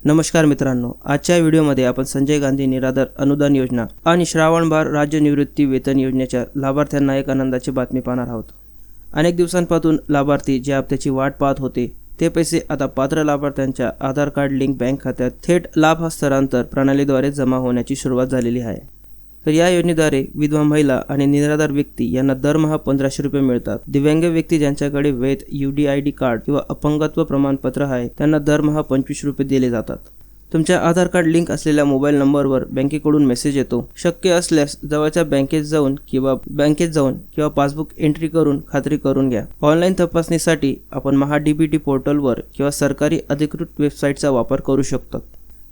नमस्कार मित्रांनो, आजच्या व्हिडिओमध्ये आपण संजय गांधी निराधार अनुदान योजना आणि श्रावणबाळ राज्य निवृत्ती वेतन योजनेच्या लाभार्थ्यांना एक आनंदाची बातमी पाहणार आहोत। अनेक दिवसांपासून लाभार्थी ज्या हप्त्याची वाट पाहत होते ते पैसे आता पात्र लाभार्थ्यांच्या आधार कार्ड लिंक बँक खात्यात थेट लाभ हस्तांतरण प्रणालीद्वारे जमा होण्याची सुरुवात झालेली आहे। तर या योजनेद्वारे विधवा महिला आणि निराधार व्यक्ती यांना दरमहा 1500 रुपये मिळतात। दिव्यांग व्यक्ती ज्यांच्याकडे वैध UDID कार्ड किंवा अपंगत्व प्रमाणपत्र आहे त्यांना दरमहा 25 रुपये दिले जातात। तुमच्या आधार कार्ड लिंक असलेल्या मोबाईल नंबरवर बँकेकडून मेसेज येतो। शक्य असल्यास जवळच्या बँकेत जाऊन किंवा पासबुक एंट्री करून खात्री करून घ्या। ऑनलाईन तपासणीसाठी आपण महा-DBT पोर्टलवर किंवा सरकारी अधिकृत वेबसाईटचा वापर करू शकता।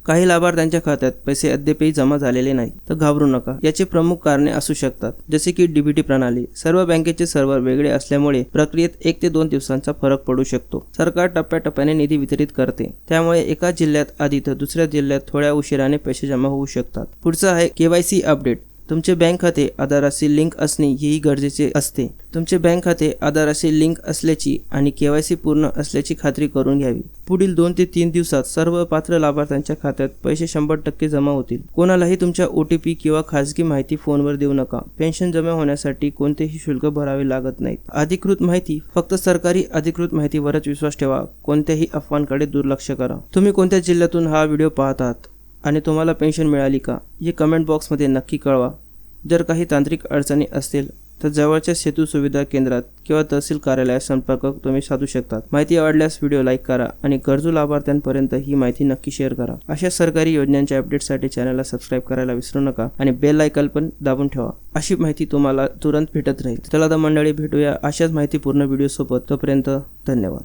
काही लाभार्थ्यांच्या खात्यात पैसे अद्यापही जमा झालेले नाही तर घाबरू नका। याचे प्रमुख कारणे असू शकतात, जसे की DBT प्रणाली। सर्व बँकेचे सर्व्हर वेगळे असल्यामुळे प्रक्रियेत 1 ते 2 दिवसांचा फरक पडू शकतो। सरकार टप्प्याटप्प्याने निधी वितरित करते, त्यामुळे एका जिल्ह्यात आधी तर दुसऱ्या जिल्ह्यात थोड्या उशिराने पैसे जमा होऊ शकतात। पुढचं आहे KYC अपडेट। तुमचे बँक खाते आधाराशी लिंक असणे हेही गरजेचे असते। तुमचे बँक खाते आधाराशी लिंक असल्याची आणि KYC पूर्ण असल्याची खात्री करून घ्यावी। पुढील 2 ते 3 दिवसात सर्व पात्र लाभार्थ्यांच्या खात्यात पैसे 100% जमा होतील। कोणालाही तुमच्या OTP किंवा खासगी माहिती फोनवर देऊ नका। पेन्शन जमा होण्यासाठी कोणतेही शुल्क भरावे लागत नाही। अधिकृत माहिती, फक्त सरकारी अधिकृत माहितीवरच विश्वास ठेवा। कोणत्याही अफवांकडे दुर्लक्ष करा। तुम्ही कोणत्या जिल्ह्यातून हा व्हिडिओ पाहत आहात आणि तुम्हाला पेन्शन मिळाली का हे कमेंट बॉक्समध्ये नक्की कळवा। जर काही तांत्रिक अडचणी असतील तर जवळच्या सेतू सुविधा केंद्रात किंवा तहसील कार्यालयात संपर्क तुम्ही साधू शकता। माहिती आवडल्यास व्हिडिओ लाईक करा आणि गरजू लाभार्थ्यांपर्यंत ही माहिती नक्की शेअर करा। अशा सरकारी योजनांच्या अपडेटसाठी चॅनलला सबस्क्राईब करायला विसरू नका आणि बेल आयकॉन पण दाबून ठेवा। अशी माहिती तुम्हाला तुरंत भेटत राहील। चला तर मंडळी, भेटूया अशाच माहितीपूर्ण व्हिडिओ सोबत। तोपर्यंत धन्यवाद।